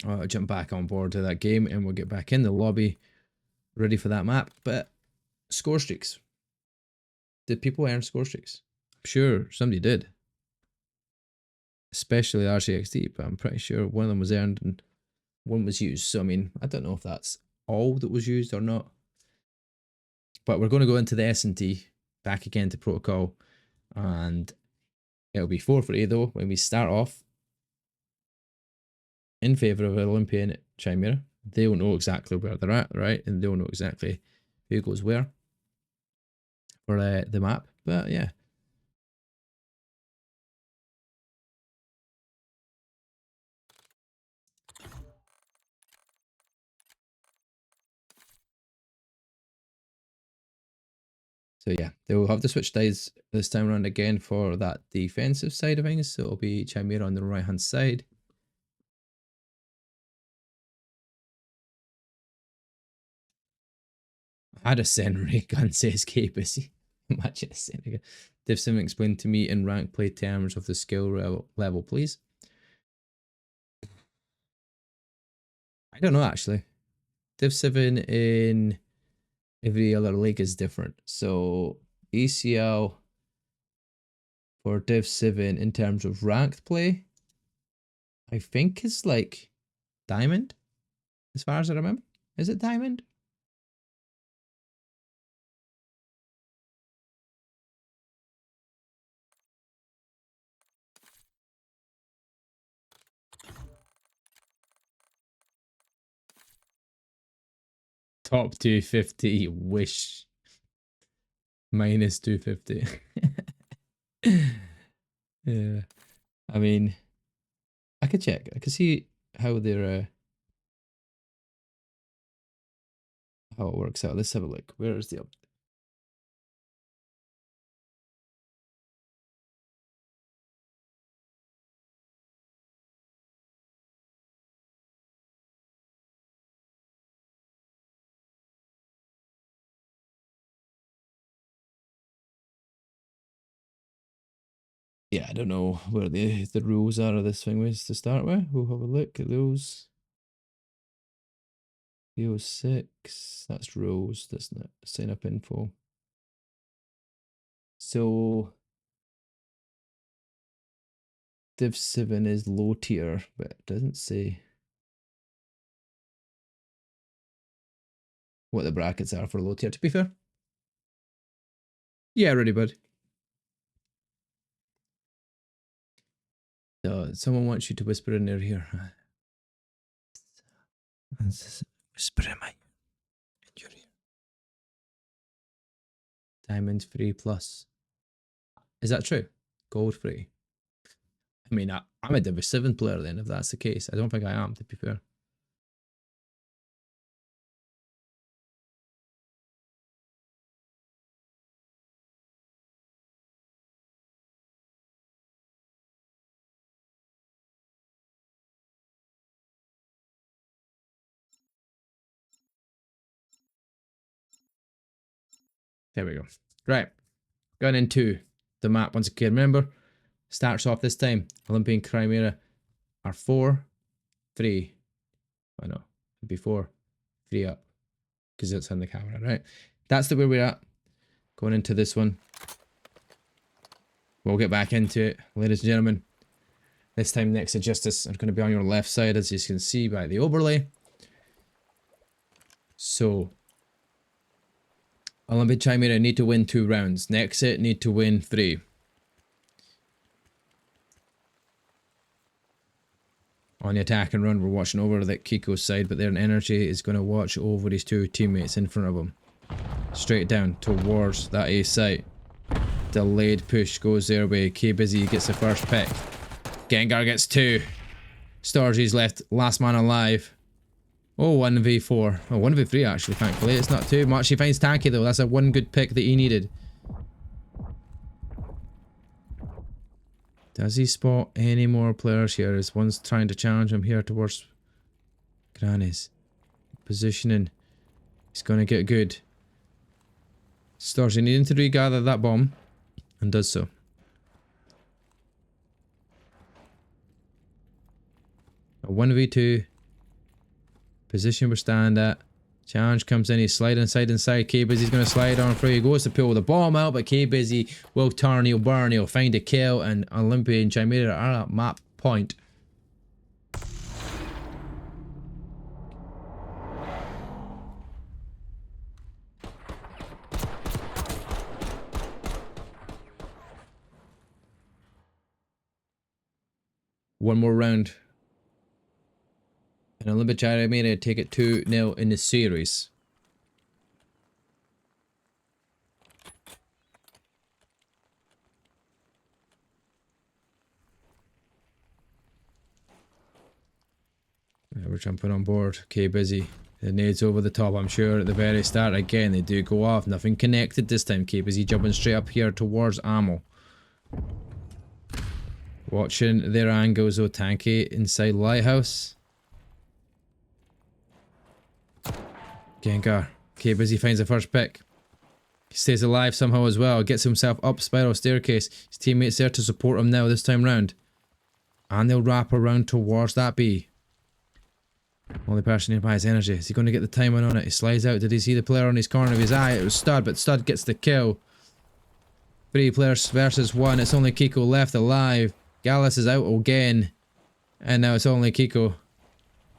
I'll jump back on board to that game and we'll get back in the lobby ready for that map. But score streaks. Did people earn score streaks? I'm sure somebody did. Especially RCXD, but I'm pretty sure one of them was earned and one was used. So I mean, I don't know if that's all that was used or not. But we're going to go into the S&T, back again to protocol. And it'll be 4-3 though when we start off in favour of Olympian Chimera. They'll know exactly where they're at, right? And they'll know exactly who goes where for the map. But yeah. So yeah, they will have to switch sides this time around again for that defensive side of things. So it'll be Chimera on the right hand side. I had a send ray gun, says KPC. Imagine saying again. Div 7 explain to me in rank play terms of the skill level, please. I don't know actually. Div 7 in every other league is different. So ACL for Div 7 in terms of ranked play, I think is like Diamond, as far as I remember. Is it Diamond? Top 250, wish. Minus 250. Yeah. I mean, I could check. I could see how they're how it works out. Let's have a look. Where is the up? Yeah, I don't know where the rules are of this thing was to start with. We'll have a look at those. VO6, that's rules, that's not sign up info. So Div 7 is low tier, but it doesn't say what the brackets are for low tier, to be fair. Yeah, ready, bud. So someone wants you to whisper in their ear. Whisper in your ear. Diamond free plus. Is that true? Gold free. I mean, I'm a Div 7 player then, if that's the case. I don't think I am, to be fair. There we go. Right. Going into the map once again. Remember, starts off this time. Olympian Chimera are 4, 3. I know. It'd be 4, 3 up. Because it's on the camera, right? That's the where we're at. Going into this one. We'll get back into it, ladies and gentlemen. This time, Nexa Justice are going to be on your left side, as you can see by the overlay. So, Olympian Chimera need to win 2 rounds. Nexa need to win 3. On the attack and run, we're watching over that Kiko's side, but their energy is going to watch over his 2 teammates in front of him. Straight down towards that A site. Delayed push goes their way. K-Busy gets the first pick. Gengar gets 2. Storgy's left last man alive. Oh, 1v4. Oh, 1v3 actually, thankfully. It's not too much. He finds Tanky though. That's a one good pick that he needed. Does he spot any more players here? Is one's trying to challenge him here towards Granny's. Positioning. He's going to get good. Storgy needing to regather that bomb. And does so. A 1v2. Position we stand at. Challenge comes in. He's sliding inside. K-Busy's going to slide on through. He goes to pull the bomb out, but K-Busy will turn. He'll burn. He'll find a kill. And Olympian Chimera are at map point. One more round. And Olympian Chimera take it 2-0 in the series. We're jumping on board. K-Busy. The nades over the top, I'm sure, at the very start. Again, they do go off. Nothing connected this time. K-Busy jumping straight up here towards ammo. Watching their angles though. Tanky inside Lighthouse. Gengar. K-Busy finds the first pick. Stays alive somehow as well. Gets himself up spiral staircase. His teammates there to support him now this time round. And they'll wrap around towards that B. Only person nearby has energy. Is he going to get the timing on it? He slides out. Did he see the player on his corner of his eye? It was Stud, but Stud gets the kill. 3 players versus 1. It's only Kiko left alive. Gallus is out again. And now it's only Kiko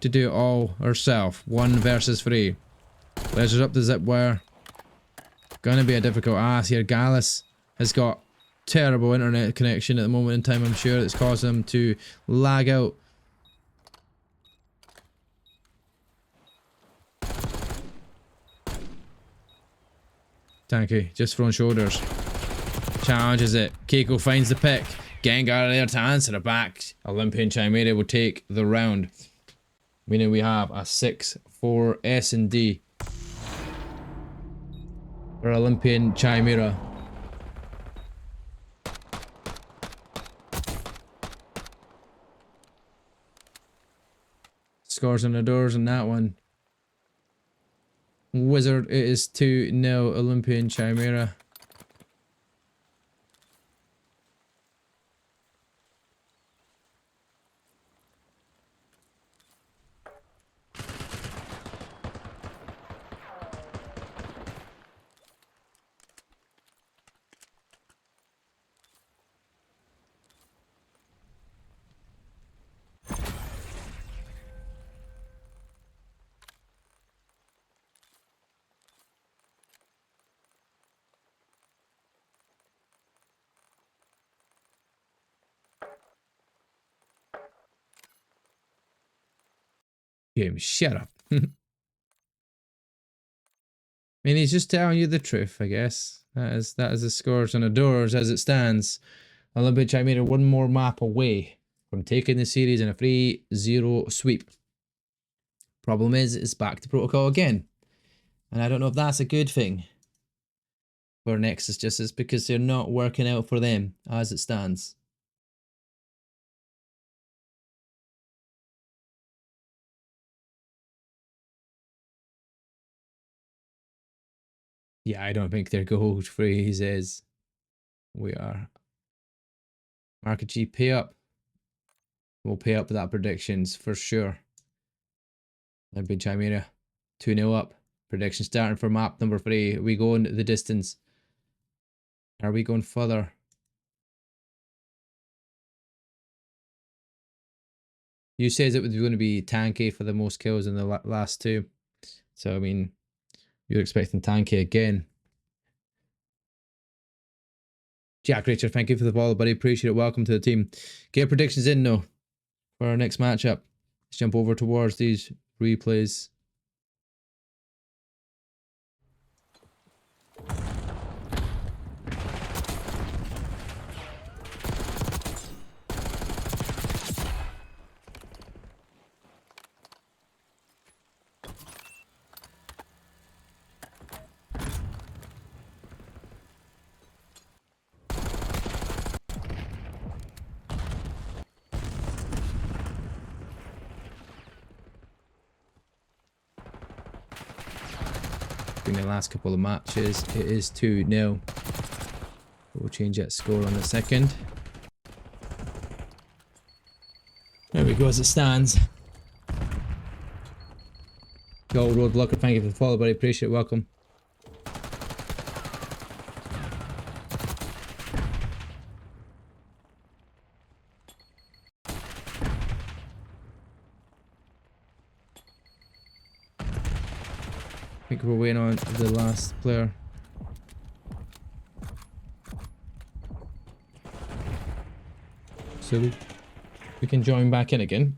to do it all herself. 1 versus 3. Lasers up the zip wire. Gonna be a difficult ass here. Gallus has got terrible internet connection at the moment in time, I'm sure. It's caused him to lag out. Tanky, just front shoulders. Challenges it. Keiko finds the pick. Gengar there to answer it back. Olympian Chimera will take the round. Meaning we have a 6-4 S&D for Olympian Chimera. Scores on the doors on that one. Wizard, it is 2-0 Olympian Chimera. Game, shut up. I mean, he's just telling you the truth, I guess. That is the scores on the doors as it stands. Olympian Chimera 1 more map away from taking the series in a 3-0 sweep. Problem is, it's back to protocol again. And I don't know if that's a good thing for Nexus Justice, because they're not working out for them as it stands. Yeah, I don't think they're gold free, he says. We are. Market G, pay up. We'll pay up that predictions for sure. Olympian Chimera 2-0 up. Prediction starting for map number 3. Are we going the distance? Are we going further? You says it was going to be Tanky for the most kills in the last 2. So, I mean, you're expecting Tanky again. Jack Richard, thank you for the follow, buddy. Appreciate it. Welcome to the team. Get predictions in, though, for our next matchup. Let's jump over towards these replays. In the last couple of matches, it is 2-0. We'll change that score on the second. There we go as it stands. Gold Road Blocker, thank you for the follow, buddy. Appreciate it. Welcome. I think we're waiting on the last player. So we can join back in again.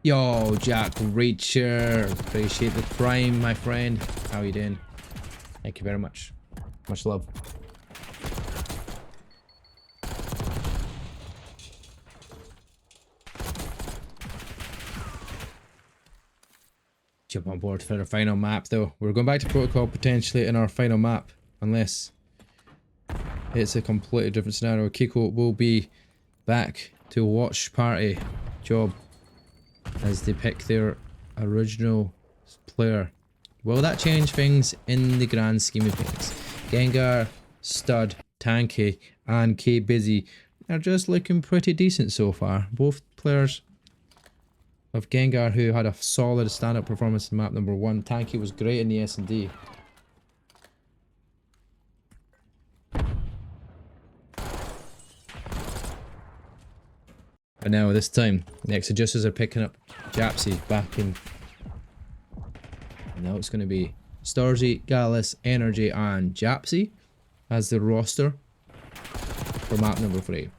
Yo, Jack Reacher. Appreciate the prime, my friend. How you doing? Thank you very much. Much love. Jump on board for our final map though. We're going back to protocol potentially in our final map, unless it's a completely different scenario. Kiko will be back to watch party job as they pick their original player. Will that change things in the grand scheme of things? Gengar, Stud, Tanky, and K Busy are just looking pretty decent so far. Both players of Gengar who had a solid stand-up performance in map number 1. Tanky was great in the S&D. But now this time, Nexa Juicers are picking up Japsy back in. And now it's going to be Starzy, Gallus, Energy and Japsy as the roster for map number 3.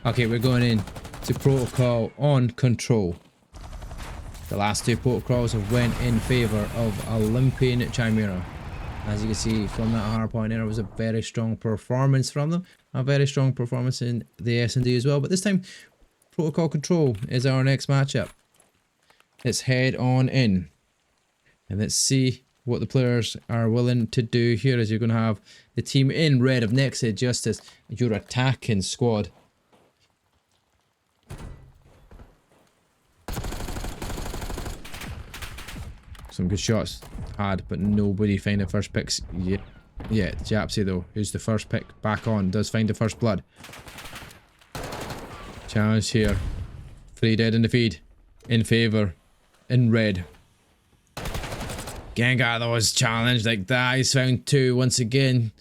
Okay, we're going in to protocol on control. The last 2 protocols have went in favour of Olympian Chimera. As you can see from that hard point there, was a very strong performance from them. A very strong performance in the S&D as well. But this time, protocol control is our next matchup. Let's head on in. And let's see what the players are willing to do here, as you're going to have the team in red of Nexa Justice, your attacking squad. Some good shots had, but nobody find the first picks yet. Yeah, Japsy though, who's the first pick back on, does find the first blood. Challenge here. 3 dead in the feed. In favour. In red. Gengar though is challenged like that. He's found 2 once again.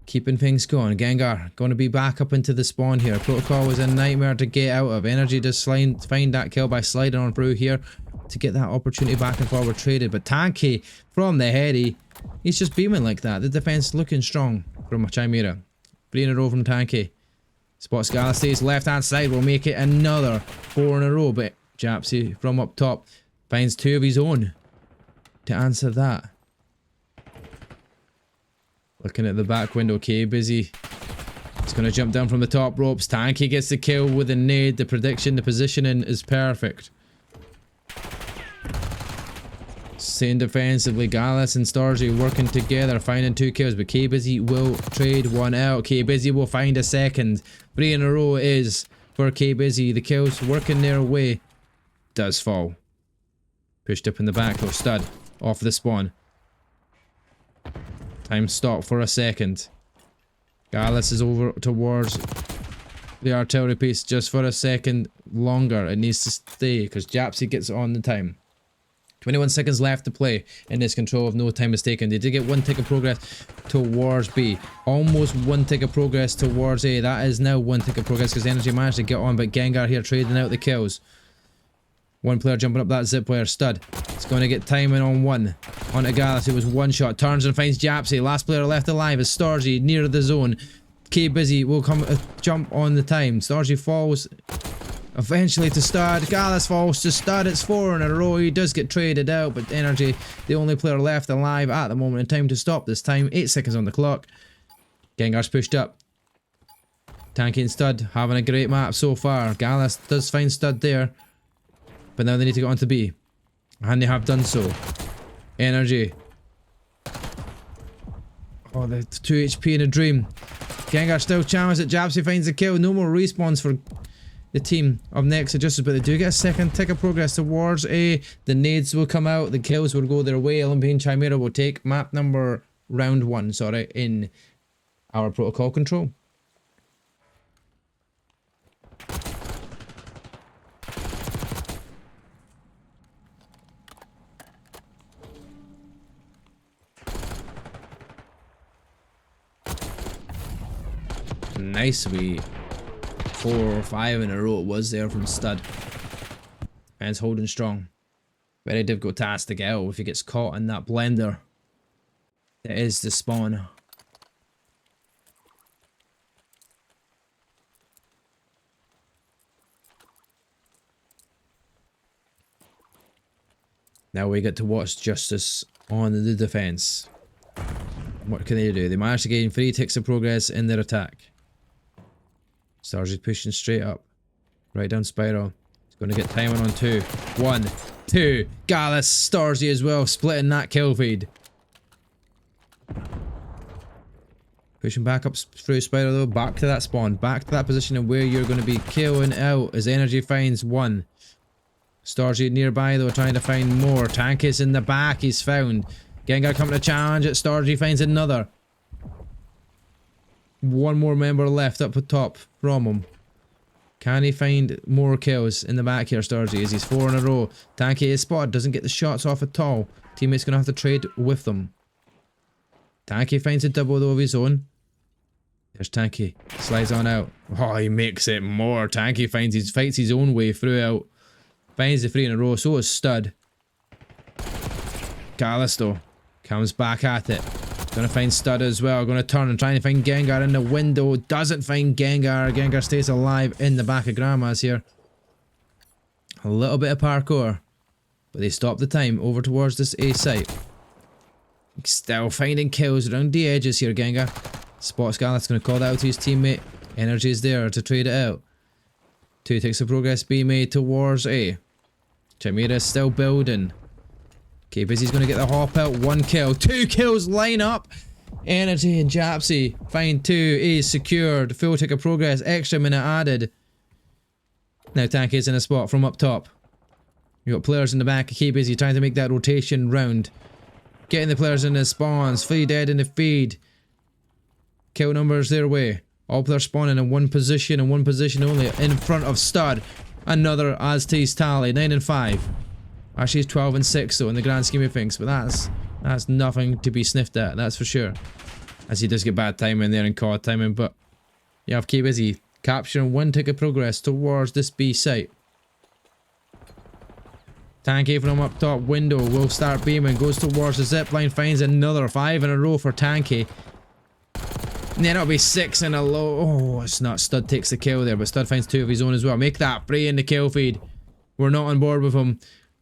Keeping things going. Gengar going to be back up into the spawn here. Protocol was a nightmare to get out of. Energy does find that kill by sliding on through here to get that opportunity back and forward traded. But Tanky from the heady, he's just beaming like that. The defense looking strong from a Chimera. 3 in a row from Tanky. Spots Galaxy's left hand side will make it another 4 in a row. But Japsy from up top finds 2 of his own to answer that. Looking at the back window, K Busy. He's going to jump down from the top ropes. Tanky gets the kill with a nade. The prediction, the positioning is perfect. Same defensively, Gallus and Starzy working together, finding 2 kills, but K Busy will trade 1 out. K Busy will find a second. 3 in a row is for K Busy. The kills working their way. Does fall. Pushed up in the back though. Stud off the spawn. Time stop for a second. Gallus is over towards the artillery piece just for a second longer. It needs to stay because Japsy gets on the time. 21 seconds left to play in this control of no time is taken. They did get 1 tick of progress towards B. Almost 1 tick of progress towards A. That is now 1 tick of progress because Energy managed to get on, but Gengar here trading out the kills. 1 player jumping up that zip wire. Stud. It's going to get timing on 1. On to Gallus, who was 1 shot. Turns and finds Japsy. Last player left alive is Starzy near the zone. K Busy will come jump on the time. Starzy falls eventually to Stud. Gallus falls to Stud. It's 4 in a row. He does get traded out, but Energy, the only player left alive at the moment in time to stop this time. 8 seconds on the clock. Gengar's pushed up. Tanky and Stud having a great map so far. Gallus does find Stud there, but now they need to get on to B. And they have done so. Energy. Oh, the 2 HP in a dream. Gengar still challenged it. Japsy finds the kill. No more respawns for the team of Nexa Justice, but they do get a second tick of progress towards A. The nades will come out. The kills will go their way. Olympian Chimera will take map number round 1, sorry, in our protocol control. Nice wee 4 or 5 in a row it was there from Stud. And it's holding strong. Very difficult task to get out if he gets caught in that blender. That is the spawn. Now we get to watch Justice on the defense. What can they do? They managed to gain 3 ticks of progress in their attack. Stars is pushing straight up. Right down spiral. He's going to get timing on 2. 1, 2. Gallus, Starzy as well, splitting that kill feed. Pushing back up through spiral though, back to that spawn, back to that position of where you're going to be killing out as energy finds 1. Starzy nearby though, trying to find more. Tank is in the back, he's found. Gengar coming to challenge it, Starzy finds another. 1 more member left up at top from him. Can he find more kills in the back here, Starzy, as he's 4 in a row. Tanky is spotted, doesn't get the shots off at all. Teammate's going to have to trade with them. Tanky finds a double though of his own. There's Tanky, slides on out. Oh, he makes it more. Tanky fights his own way throughout. Finds the 3 in a row, so is Stud. Gallus though, comes back at it. Gonna find Stud as well. Gonna turn and try and find Gengar in the window. Doesn't find Gengar. Gengar stays alive in the back of Grandma's here. A little bit of parkour. But they stop the time over towards this A site. Still finding kills around the edges here, Gengar. Spots Gallus, gonna call that out to his teammate. Energy is there to trade it out. 2 ticks of progress being made towards A. Chimera is still building. Okay, Busy's gonna get the hop out. 1 kill. 2 kills line up. Energy and Japsy find 2. Is secured. Full tick of progress. Extra minute added. Now Tank is in a spot from up top. You got players in the back. Okay, Busy trying to make that rotation round. Getting the players in the spawns. 3 dead in the feed. Kill numbers their way. All players spawning in one position and one position only in front of Stud. Another Azte's tally. 9 and 5. Actually, it's 12 and 6 though in the grand scheme of things, but that's nothing to be sniffed at, that's for sure. As he does get bad timing there and caught timing, but you have K Busy capturing 1 tick of progress towards this B site. Tanky from up top window will start beaming, goes towards the zipline, finds another 5 in a row for Tanky. And then it'll be 6 in a low. Oh, it's not. Stud takes the kill there, but Stud finds 2 of his own as well. Make that 3 in the kill feed. We're not on board with him.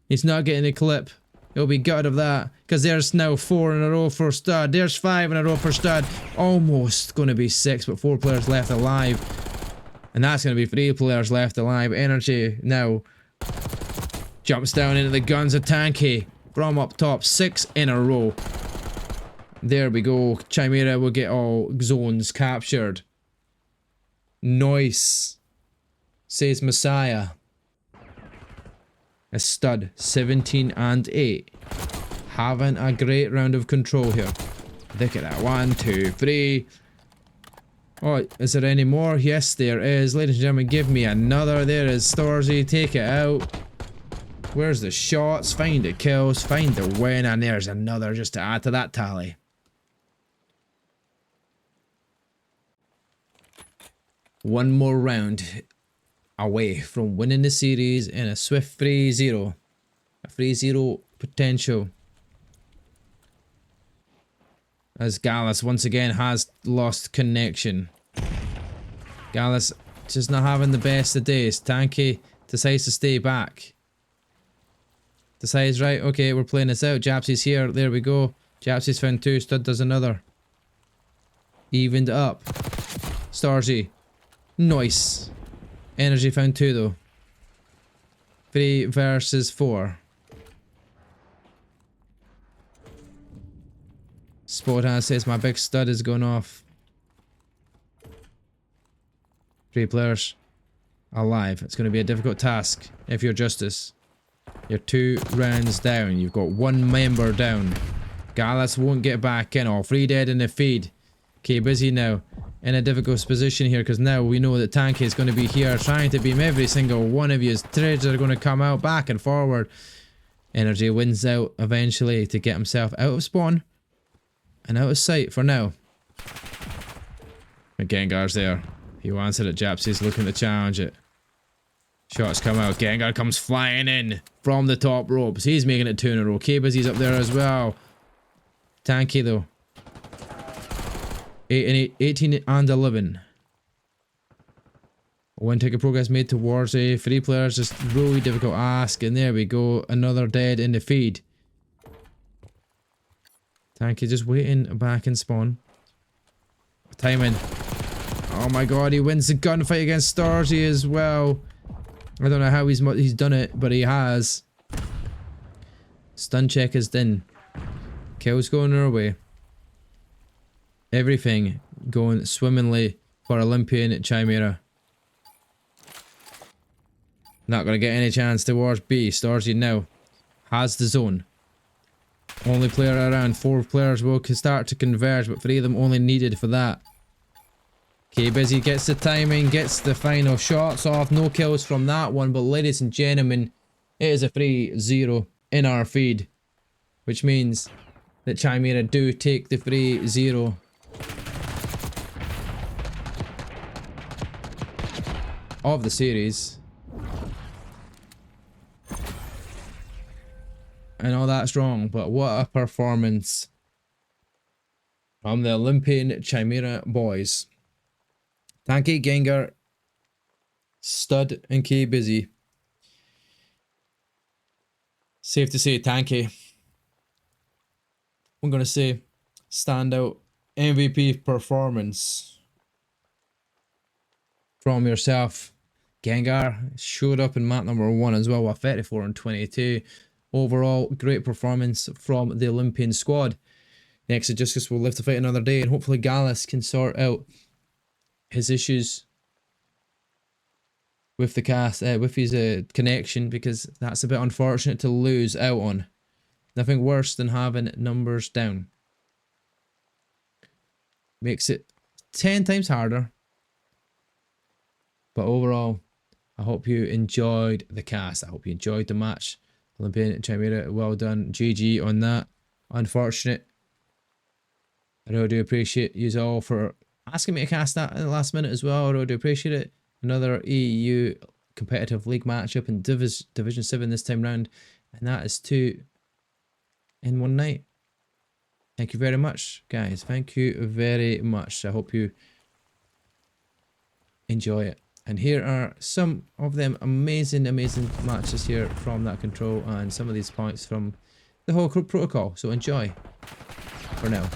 He's not getting a clip. He'll be gutted of that. Because there's now 4 in a row for Stud. There's 5 in a row for Stud. Almost going to be 6, but 4 players left alive. And that's going to be 3 players left alive. Energy now jumps down into the guns of Tanky from up top. 6 in a row. There we go. Chimera will get all zones captured. Nice, says Messiah. A Stud, 17 and 8. Having a great round of control here. Look at that. 1, 2, 3. Oh, is there any more? Yes, there is. Ladies and gentlemen, give me another. There is Starzy. Take it out. Where's the shots? Find the kills. Find the win. And there's another just to add to that tally. One more round away from winning the series in a swift 3-0. A 3-0 potential. As Gallus once again has lost connection. Gallus just not having the best of days. Tanky decides to stay back. Decides, right, okay, we're playing this out. Japsy's here. There we go. Japsy's found 2. Stud does another. Evened up. Starzy. Nice. Energy found 2 though. 3 versus 4. Sportan says my big Stud is going off. 3 players alive. It's going to be a difficult task if you're Justice. You're 2 rounds down. You've got 1 member down. Gallus won't get back in. All 3 dead in the feed. Okay, Busy now. In a difficult position here because now we know that Tanky is going to be here trying to beam every single one of you. Trades are going to come out back and forward. Energy wins out eventually to get himself out of spawn and out of sight for now. But Gengar's there. You answered it, Japs. He's looking to challenge it. Shots come out. Gengar comes flying in from the top ropes. He's making it 2 in a row. K-Busy's up there as well. Tanky though. 18 and 11. One ticket progress made towards a 3 players. Just really difficult ask. And there we go. Another dead in the feed. Tanky just waiting back in spawn. Timing. Oh my god, he wins the gunfight against Starzy as well. I don't know how he's done it, but he has. Stun check is done. Kills going our way. Everything going swimmingly for Olympian Chimera. Not gonna get any chance towards B. Starzy now has the zone. Only player around. 4 players will start to converge, but 3 of them only needed for that. K-Busy gets the timing, gets the final shots off. No kills from that one, but ladies and gentlemen, it is a 3-0 in our feed, which means that Chimera do take the 3-0. Of the series. I know that's wrong, but what a performance from the Olympian Chimera boys. Tanky, Gengar, Stud, and K-Busy. Safe to say, Tanky. I'm going to say standout MVP performance from yourself. Gengar showed up in map number 1 as well with 34 and 22. Overall, great performance from the Olympian squad. Nexa Justus will live to fight another day, and hopefully Gallus can sort out his issues with the cast, with his connection, because that's a bit unfortunate to lose out on. Nothing worse than having numbers down. Makes it 10 times harder. But overall, I hope you enjoyed the cast. I hope you enjoyed the match. Olympian Chimera, well done. GG on that. Unfortunate. I really do appreciate you all for asking me to cast that in the last minute as well. I really do appreciate it. Another EU competitive league matchup in Division 7 this time round. And that is 2 in one night. Thank you very much, guys. Thank you very much. I hope you enjoy it. And here are some of them amazing matches here from that control, and some of these points from the whole protocol. So enjoy for now.